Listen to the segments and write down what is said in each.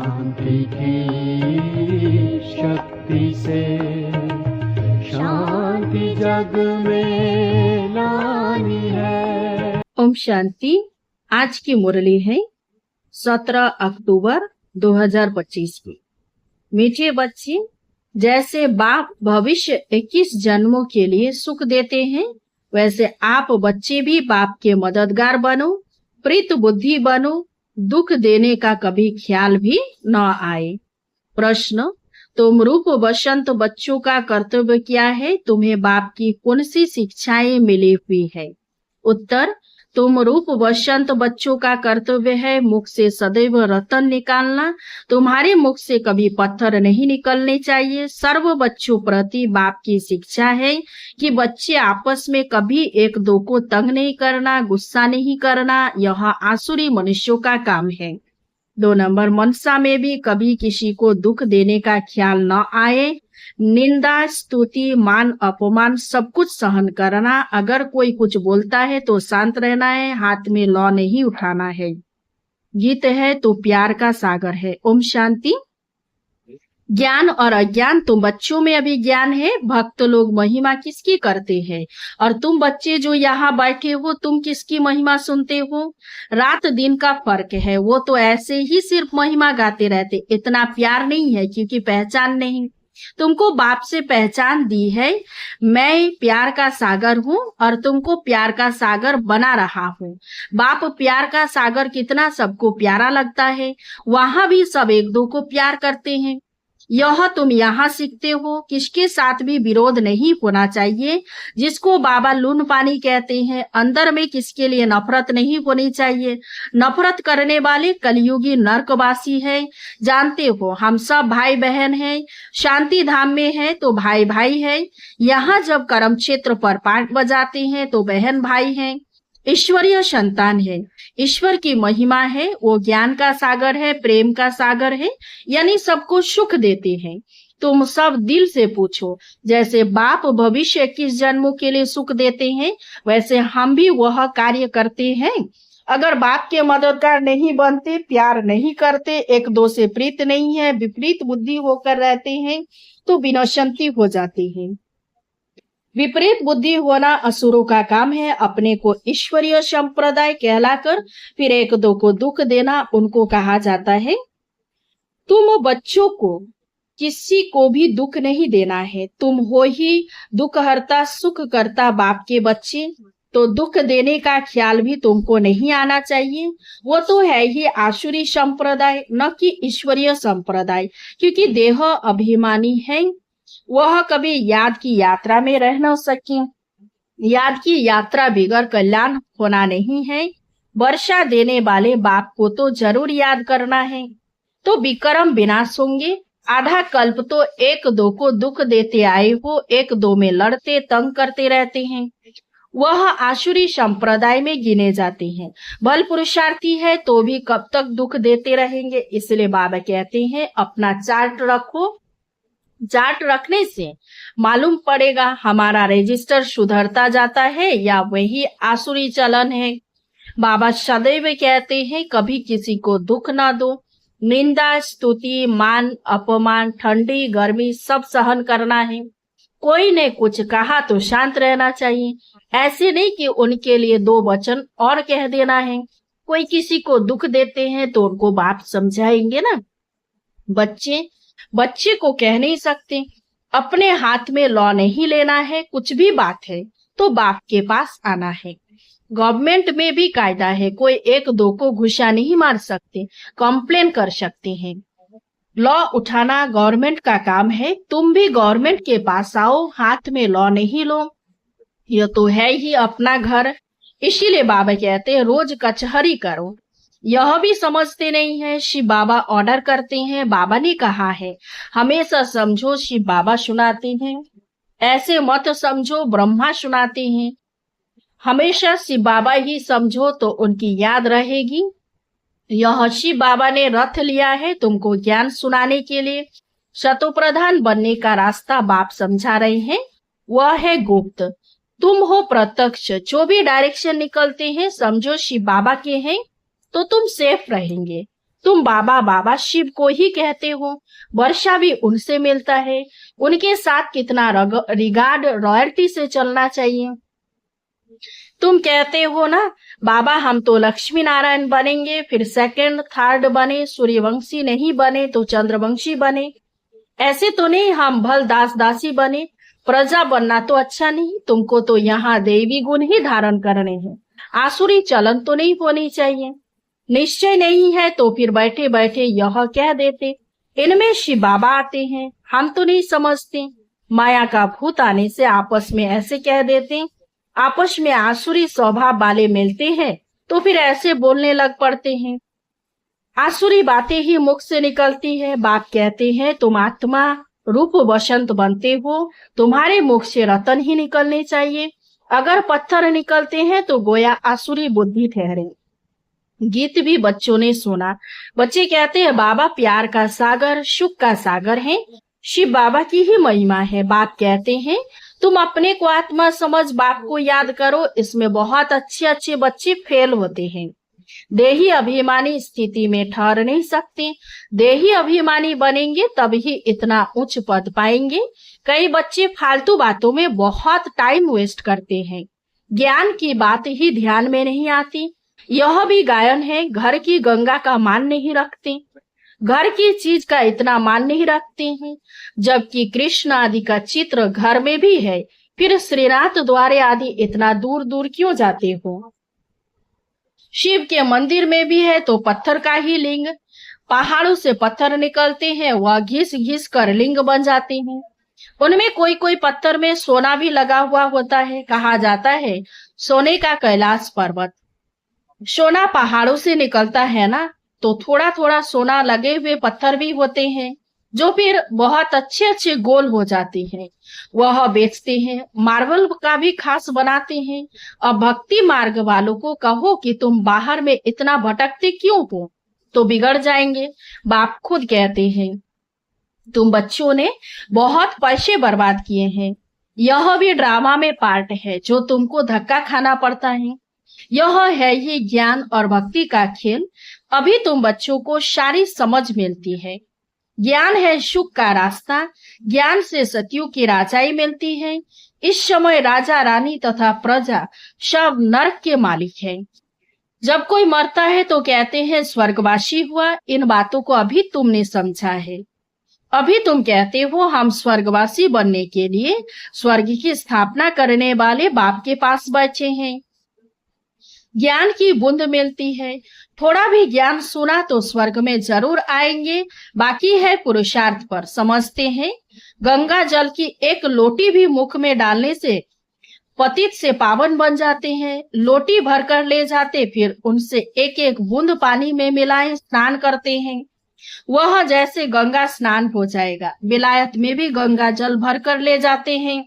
शांति की शक्ति से शांति जग में लानी है। ओम शांति। आज की मुरली है 17 अक्टूबर 2025 की। मीठे बच्चे, जैसे बाप भविष्य 21 जन्मों के लिए सुख देते हैं, वैसे आप बच्चे भी बाप के मददगार बनो, प्रीत बुद्धि बनो, दुख देने का कभी ख्याल भी न आए। प्रश्न: तुम रूप बसंत बच्चों का कर्तव्य क्या है? तुम्हें बाप की कौन सी शिक्षाएं मिली हुई है? उत्तर: तुम रूप बसंत बच्चों का कर्तव्य है मुख से सदैव रतन निकालना। तुम्हारे मुख से कभी पत्थर नहीं निकलने चाहिए। सर्व बच्चों प्रति बाप की शिक्षा है कि बच्चे आपस में कभी एक दो को तंग नहीं करना, गुस्सा नहीं करना। यह आसुरी मनुष्यों का काम है। 2 नंबर, मनसा में भी कभी किसी को दुख देने का ख्याल न आए। निंदा, स्तुति, मान अपमान सब कुछ सहन करना। अगर कोई कुछ बोलता है तो शांत रहना है, हाथ में लौ नहीं उठाना है। गीत है तो प्यार का सागर है। ओम शांति। ज्ञान और अज्ञान, तुम बच्चों में अभी ज्ञान है। भक्त लोग महिमा किसकी करते हैं, और तुम बच्चे जो यहाँ बैठे हो, तुम किसकी महिमा सुनते हो? रात दिन का फर्क है। वो तो ऐसे ही सिर्फ महिमा गाते रहते, इतना प्यार नहीं है क्योंकि पहचान नहीं। तुमको बाप से पहचान दी है। मैं प्यार का सागर हूँ और तुमको प्यार का सागर बना रहा हूँ। बाप प्यार का सागर कितना सबको प्यारा लगता है। वहां भी सब एक दो को प्यार करते हैं। यह तुम यहाँ सीखते हो। किसके साथ भी विरोध नहीं होना चाहिए, जिसको बाबा लून पानी कहते हैं। अंदर में किसके लिए नफरत नहीं होनी चाहिए। नफरत करने वाले कलयुगी नरकवासी है। जानते हो हम सब भाई बहन हैं। शांति धाम में है तो भाई भाई है। यहाँ जब कर्म क्षेत्र पर पाठ बजाते हैं तो बहन भाई हैं। ईश्वरीय संतान है। ईश्वर की महिमा है। वो ज्ञान का सागर है, प्रेम का सागर है, यानी सबको सुख देते हैं। तुम सब दिल से पूछो, जैसे बाप भविष्य 21 जन्मों के लिए सुख देते हैं, वैसे हम भी वह कार्य करते हैं। अगर बाप के मददगार नहीं बनते, प्यार नहीं करते, एक दो से प्रीत नहीं है, विपरीत बुद्धि होकर रहते हैं, तो विनशंति हो जाती है। विपरीत बुद्धि होना असुरों का काम है। अपने को ईश्वरीय संप्रदाय कहलाकर फिर एक दो को दुख देना, उनको कहा जाता है। तुम बच्चों को किसी को भी दुख नहीं देना है। तुम हो ही दुख हरता सुख करता बाप के बच्चे, तो दुख देने का ख्याल भी तुमको नहीं आना चाहिए। वो तो है ही आसुरी संप्रदाय, न कि ईश्वरीय संप्रदाय, क्योंकि देह अभिमानी है। वह कभी याद की यात्रा में रह न सके। याद की यात्रा बिगड़ कल्याण होना नहीं है। वर्षा देने वाले बाप को तो जरूर याद करना है, तो विक्रम विनाश होंगे। आधा कल्प तो एक दो को दुख देते आए हो, एक दो में लड़ते तंग करते रहते हैं। वह आसुरी संप्रदाय में गिने जाते हैं। बल पुरुषार्थी है तो भी कब तक दुख देते रहेंगे। इसलिए बाबा कहते हैं अपना चार्ट रखो। चार्ट रखने से मालूम पड़ेगा हमारा रजिस्टर सुधरता जाता है या वही आसुरी चलन है। बाबा सदैव कहते हैं कभी किसी को दुख ना दो। निंदा, स्तुति, मान अपमान, ठंडी गर्मी सब सहन करना है। कोई ने कुछ कहा तो शांत रहना चाहिए। ऐसे नहीं कि उनके लिए 2 वचन और कह देना है। कोई किसी को दुख देते हैं तो उनको बाप समझाएंगे ना। बच्चे को कह नहीं सकते। अपने हाथ में लॉ नहीं लेना है। कुछ भी बात है तो बाप के पास आना है। गवर्नमेंट में भी कायदा है, कोई एक दो को घुसा नहीं मार सकते, कंप्लेन कर सकते हैं। लॉ उठाना गवर्नमेंट का काम है। तुम भी गवर्नमेंट के पास आओ, हाथ में लॉ नहीं लो। यह तो है ही अपना घर। इसीलिए बाबा कहते हैं रोज कचहरी करो। यह भी समझते नहीं है। शिव बाबा ऑर्डर करते हैं, बाबा ने कहा है। हमेशा समझो शिव बाबा सुनाते हैं, ऐसे मत समझो ब्रह्मा सुनाते हैं। हमेशा शिव बाबा ही समझो तो उनकी याद रहेगी। यह शिव बाबा ने रथ लिया है तुमको ज्ञान सुनाने के लिए। शतोप्रधान बनने का रास्ता बाप समझा रहे हैं, वह है गुप्त। तुम हो प्रत्यक्ष। जो भी डायरेक्शन निकलते हैं समझो शिव बाबा के हैं, तो तुम सेफ रहेंगे। तुम बाबा बाबा शिव को ही कहते हो, वर्षा भी उनसे मिलता है, उनके साथ कितना रिगार्ड रॉयल्टी से चलना चाहिए। तुम कहते हो ना बाबा हम तो लक्ष्मी नारायण बनेंगे, फिर सेकंड थर्ड बने, सूर्यवंशी नहीं बने तो चंद्रवंशी बने, ऐसे तो नहीं हम भल दास दासी बने। प्रजा बनना तो अच्छा नहीं, तुमको तो यहाँ देवी गुण ही धारण करने हैं, आसुरी चलन तो नहीं होनी चाहिए। निश्चय नहीं है तो फिर बैठे बैठे यह कह देते इनमें शिव बाबा आते हैं, हम तो नहीं समझते। माया का भूत आने से आपस में ऐसे कह देते, आपस में आसुरी स्वभाव वाले मिलते हैं तो फिर ऐसे बोलने लग पड़ते हैं, आसुरी बातें ही मुख से निकलती है। बाप कहते हैं तुम आत्मा रूप वसंत बनते हो, तुम्हारे मुख से रतन ही निकलने चाहिए, अगर पत्थर निकलते हैं तो गोया आसुरी बुद्धि ठहरे। गीत भी बच्चों ने सुना, बच्चे कहते हैं बाबा प्यार का सागर सुख का सागर है, शिव बाबा की ही महिमा है। बाप कहते हैं तुम अपने को आत्मा समझ बाप को याद करो। इसमें बहुत अच्छे अच्छे बच्चे फेल होते हैं, देही अभिमानी स्थिति में ठहर नहीं सकते। देही अभिमानी बनेंगे तभी इतना उच्च पद पाएंगे। कई बच्चे फालतू बातों में बहुत टाइम वेस्ट करते हैं, ज्ञान की बात ही ध्यान में नहीं आती। यह भी गायन है, घर की गंगा का मान नहीं रखते, घर की चीज का इतना मान नहीं रखते हैं, जबकि कृष्ण आदि का चित्र घर में भी है, फिर श्रीनाथ द्वारे आदि इतना दूर दूर क्यों जाते हो। शिव के मंदिर में भी है तो पत्थर का ही लिंग, पहाड़ों से पत्थर निकलते हैं, वह घिस घिस कर लिंग बन जाते हैं। उनमें कोई कोई पत्थर में सोना भी लगा हुआ होता है, कहा जाता है सोने का कैलाश पर्वत। सोना पहाड़ों से निकलता है ना, तो थोड़ा थोड़ा सोना लगे हुए पत्थर भी होते हैं जो फिर बहुत अच्छे अच्छे गोल हो जाते हैं, वह बेचते हैं। मार्बल का भी खास बनाते हैं। अब भक्ति मार्ग वालों को कहो कि तुम बाहर में इतना भटकते क्यों हो, तो बिगड़ जाएंगे। बाप खुद कहते हैं तुम बच्चों ने बहुत पैसे बर्बाद किए हैं, यह भी ड्रामा में पार्ट है जो तुमको धक्का खाना पड़ता है। यह है ये ज्ञान और भक्ति का खेल। अभी तुम बच्चों को सारी समझ मिलती है। ज्ञान है सुख का रास्ता, ज्ञान से सतयुग की राजाई मिलती है। इस समय राजा रानी तथा प्रजा सब नरक के मालिक है। जब कोई मरता है तो कहते हैं स्वर्गवासी हुआ। इन बातों को अभी तुमने समझा है। अभी तुम कहते हो हम स्वर्गवासी बनने के लिए स्वर्ग की स्थापना करने वाले बाप के पास बैठे हैं। ज्ञान की बूंद मिलती है, थोड़ा भी ज्ञान सुना तो स्वर्ग में जरूर आएंगे, बाकी है पुरुषार्थ पर। समझते हैं गंगा जल की एक लोटी भी मुख में डालने से पतित से पावन बन जाते हैं। लोटी भरकर ले जाते, फिर उनसे एक एक बूंद पानी में मिलाए स्नान करते हैं, वह जैसे गंगा स्नान हो जाएगा। विलायत में भी गंगा जल भरकर ले जाते हैं।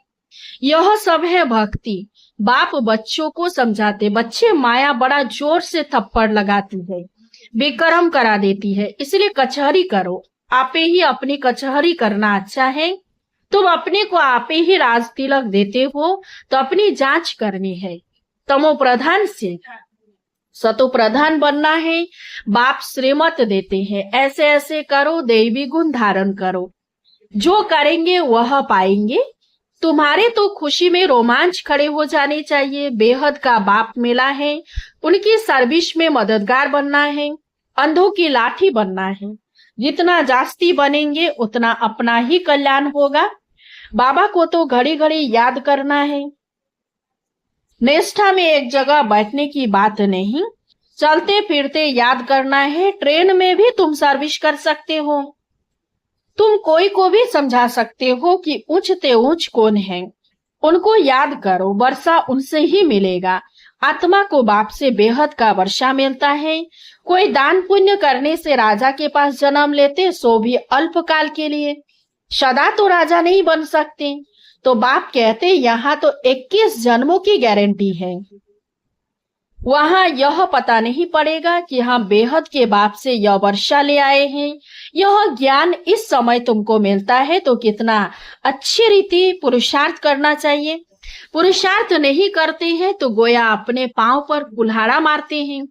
यह सब है भक्ति। बाप बच्चों को समझाते, बच्चे माया बड़ा जोर से थप्पड़ लगाती है, बेकर्म करा देती है, इसलिए कचहरी करो। आपे ही अपनी कचहरी करना अच्छा है। तुम अपने को आपे ही राज तिलक देते हो तो अपनी जांच करनी है। तमो प्रधान से सतो प्रधान बनना है। बाप श्रीमत देते हैं ऐसे ऐसे करो, दैवी गुण धारण करो, जो करेंगे वह पाएंगे। तुम्हारे तो खुशी में रोमांच खड़े हो जाने चाहिए। बेहद का बाप मिला है, उनकी सर्विस में मददगार बनना है, अंधों की लाठी बनना है। जितना जास्ती बनेंगे उतना अपना ही कल्याण होगा। बाबा को तो घड़ी घड़ी याद करना है। निष्ठा में एक जगह बैठने की बात नहीं, चलते फिरते याद करना है। ट्रेन में भी तुम सर्विस कर सकते हो। तुम कोई को भी समझा सकते हो कि ऊंचते ऊंच कौन है, उनको याद करो, वर्षा उनसे ही मिलेगा। आत्मा को बाप से बेहद का वर्षा मिलता है। कोई दान पुण्य करने से राजा के पास जन्म लेते, सो भी अल्पकाल के लिए, सदा तो राजा नहीं बन सकते। तो बाप कहते यहाँ तो 21 जन्मों की गारंटी है। वहां यह पता नहीं पड़ेगा कि हम बेहद के बाप से यह वर्षा ले आए हैं। यह ज्ञान इस समय तुमको मिलता है तो कितना अच्छी रीति पुरुषार्थ करना चाहिए। पुरुषार्थ नहीं करते हैं तो गोया अपने पांव पर कुल्हाड़ा मारते हैं।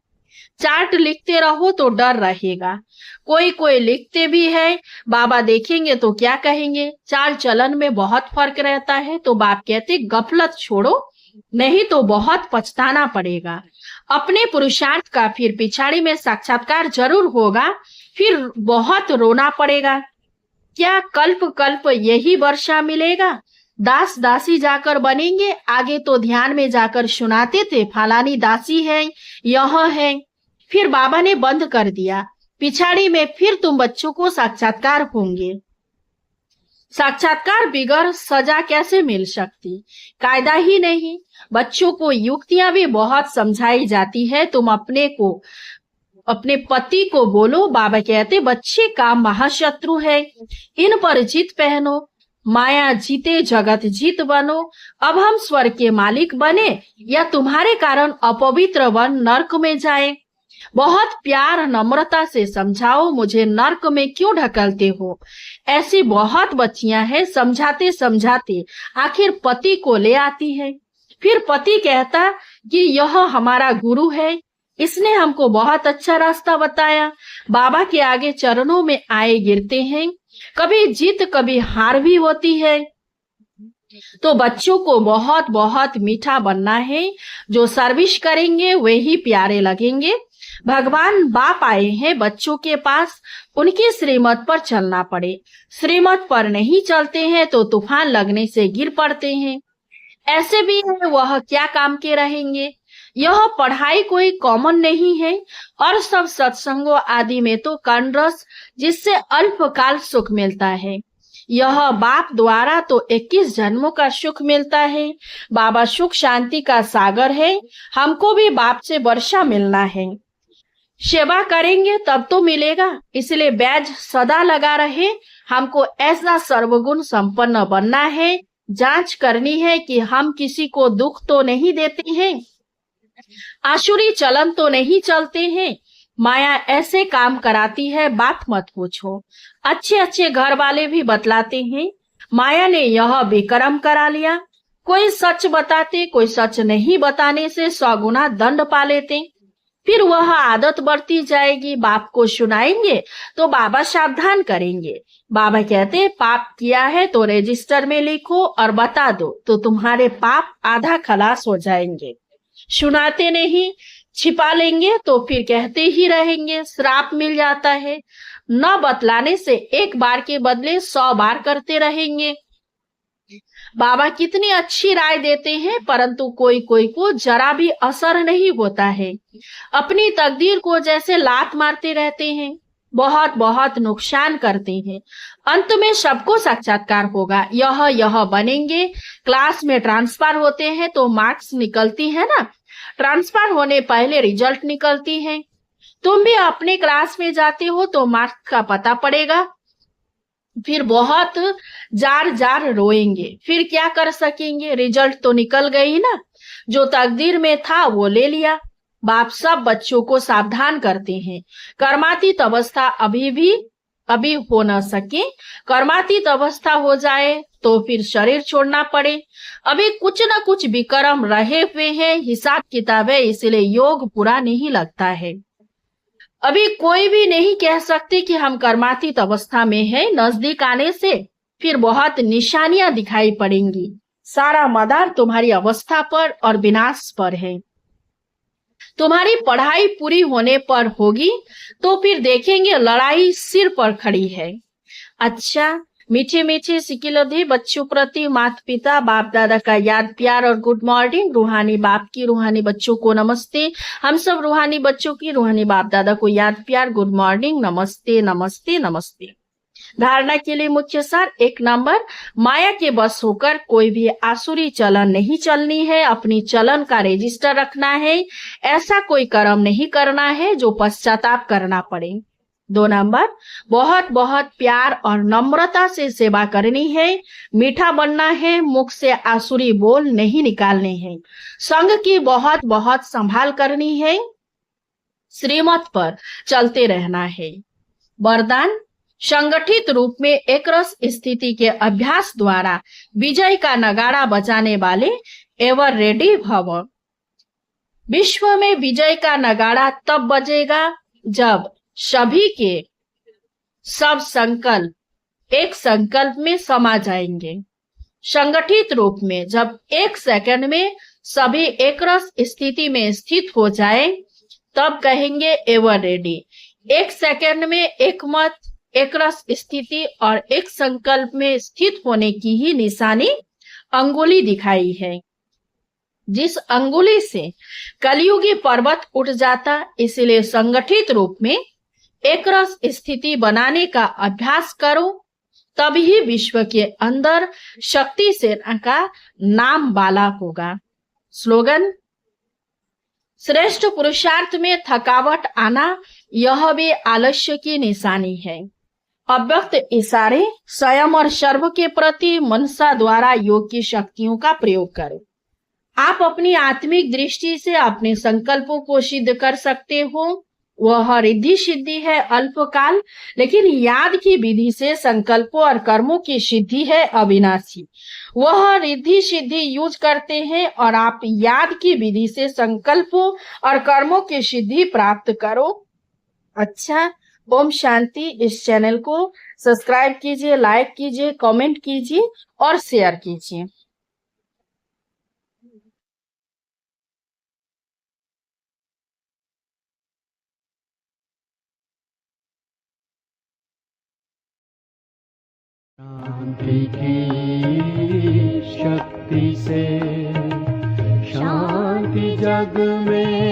चार्ट लिखते रहो तो डर रहेगा। कोई कोई लिखते भी है, बाबा देखेंगे तो क्या कहेंगे, चाल चलन में बहुत फर्क रहता है। तो बाप कहते गफलत छोड़ो, नहीं तो बहुत पछताना पड़ेगा। अपने पुरुषार्थ का फिर पिछाड़ी में साक्षात्कार जरूर होगा, फिर बहुत रोना पड़ेगा। क्या कल्प कल्प यही वर्षा मिलेगा? दास दासी जाकर बनेंगे। आगे तो ध्यान में जाकर सुनाते थे, फलानी दासी है, यह है। फिर बाबा ने बंद कर दिया। पिछाड़ी में फिर तुम बच्चों को साक्षात्कार होंगे। साक्षात्कार बिगड़ सजा कैसे मिल सकती? कायदा ही नहीं। बच्चों को युक्तियां भी बहुत समझाई जाती है। तुम अपने पति को बोलो, बाबा कहते बच्चे का महाशत्रु है, इन पर जीत पहनो। माया जीते जगत जीत बनो। अब हम स्वर्ग के मालिक बने या तुम्हारे कारण अपवित्र वन नर्क में जाए। बहुत प्यार नम्रता से समझाओ, मुझे नर्क में क्यों ढकलते हो। ऐसी बहुत बच्चियां हैं, समझाते समझाते आखिर पति को ले आती है। फिर पति कहता कि यह हमारा गुरु है, इसने हमको बहुत अच्छा रास्ता बताया। बाबा के आगे चरणों में आए गिरते हैं। कभी जीत कभी हार भी होती है। तो बच्चों को बहुत बहुत मीठा बनना है। जो सर्विस करेंगे वे ही प्यारे लगेंगे। भगवान बाप आए हैं बच्चों के पास, उनकी श्रीमत पर चलना पड़े। श्रीमत पर नहीं चलते हैं तो तूफान लगने से गिर पड़ते हैं। ऐसे भी है, वह क्या काम के रहेंगे। यह पढ़ाई कोई कॉमन नहीं है। और सब सत्संगों आदि में तो कर्णरस, जिससे अल्पकाल सुख मिलता है। यह बाप द्वारा तो 21 जन्मों का सुख मिलता है। बाबा सुख शांति का सागर है। हमको भी बाप से वर्षा मिलना है। सेवा करेंगे तब तो मिलेगा, इसलिए बैज सदा लगा रहे। हमको ऐसा सर्वगुण संपन्न बनना है। जांच करनी है कि हम किसी को दुख तो नहीं देते हैं, आसुरी चलन तो नहीं चलते हैं। माया ऐसे काम कराती है, बात मत पूछो। अच्छे अच्छे घर वाले भी बतलाते हैं, माया ने यह विक्रम करा लिया। कोई सच बताते, कोई सच नहीं बताने से 100 गुना दंड पा लेते। फिर वह आदत बढ़ती जाएगी। बाप को सुनाएंगे तो बाबा सावधान करेंगे। बाबा कहते पाप किया है तो रजिस्टर में लिखो और बता दो, तो तुम्हारे पाप आधा खलास हो जाएंगे। सुनाते नहीं, छिपा लेंगे तो फिर कहते ही रहेंगे, श्राप मिल जाता है। न बतलाने से एक बार के बदले 100 बार करते रहेंगे। बाबा कितनी अच्छी राय देते हैं, परंतु कोई कोई को जरा भी असर नहीं होता है। अपनी तकदीर को जैसे लात मारते रहते हैं, बहुत बहुत नुकसान करते हैं। अंत में सबको साक्षात्कार होगा। यह बनेंगे। क्लास में ट्रांसफर होते हैं तो मार्क्स निकलती है ना, ट्रांसफर होने पहले रिजल्ट निकलती है। तुम भी अपने क्लास में जाते हो तो मार्क्स का पता पड़ेगा। फिर बहुत जार जार रोएंगे, फिर क्या कर सकेंगे। रिजल्ट तो निकल गई ना, जो तकदीर में था वो ले लिया। बाप सब बच्चों को सावधान करते हैं। कर्मातीत अवस्था अभी हो न सके। कर्मातीत अवस्था हो जाए तो फिर शरीर छोड़ना पड़े। अभी कुछ न कुछ विक्रम रहे हुए हैं, हिसाब किताब है, इसलिए योग पूरा नहीं लगता है। अभी कोई भी नहीं कह सकते कि हम कर्मातीत अवस्था में है। नजदीक आने से फिर बहुत निशानियां दिखाई पड़ेंगी। सारा मदार तुम्हारी अवस्था पर और विनाश पर है। तुम्हारी पढ़ाई पूरी होने पर होगी तो फिर देखेंगे लड़ाई सिर पर खड़ी है। अच्छा, मीठे मीठे सिकिलधे बच्चों प्रति माता पिता बाप दादा का याद प्यार और गुड मॉर्निंग। रूहानी बाप की रूहानी बच्चों को नमस्ते। हम सब रूहानी बच्चों की रूहानी बाप दादा को याद प्यार गुड मॉर्निंग, नमस्ते नमस्ते नमस्ते। धारणा के लिए मुख्य सार 1 नंबर, माया के बस होकर कोई भी आसुरी चलन नहीं चलनी है। अपनी चलन का रजिस्टर रखना है। ऐसा कोई कर्म नहीं करना है जो पश्चाताप करना पड़े। 2 नंबर, बहुत बहुत प्यार और नम्रता से सेवा करनी है। मीठा बनना है, मुख से आसुरी बोल नहीं निकालने हैं। संग की बहुत बहुत संभाल करनी है। श्रीमत पर चलते रहना है। वरदान, संगठित रूप में एक रस स्थिति के अभ्यास द्वारा विजय का नगाड़ा बजाने वाले एवर रेडी भव। विश्व में विजय का नगाड़ा तब बजेगा जब सभी के सब संकल्प एक संकल्प में समा जाएंगे। संगठित रूप में जब एक सेकंड में सभी एक रस स्थिति में स्थित हो जाए तब कहेंगे एवर रेडी। एक सेकंड में एक मत, एक रस स्थिति और एक संकल्प में स्थित होने की ही निशानी अंगुली दिखाई है, जिस अंगुली से कलयुगी पर्वत उठ जाता। इसलिए संगठित रूप में एक रस स्थिति बनाने का अभ्यास करो, तभी विश्व के अंदर शक्ति सेना का नाम बाला होगा। स्लोगन, श्रेष्ठ पुरुषार्थ में थकावट आना यह भी आलस्य की निशानी है। अव्यक्त इशारे स्वयं और सर्व के प्रति मनसा द्वारा योग की शक्तियों का प्रयोग करें। आप अपनी आत्मिक दृष्टि से अपने संकल्पों को सिद्ध कर सकते हो। वह रिद्धि सिद्धि है अल्पकाल, लेकिन याद की विधि से संकल्पों और कर्मों की सिद्धि है अविनाशी। वह रिद्धि सिद्धि यूज करते हैं और आप याद की विधि से संकल्पों और कर्मों की सिद्धि प्राप्त करो। अच्छा, ओम शांति। इस चैनल को सब्सक्राइब कीजिए, लाइक कीजिए, कमेंट कीजिए और शेयर कीजिए। शांति की शक्ति से शांति जग में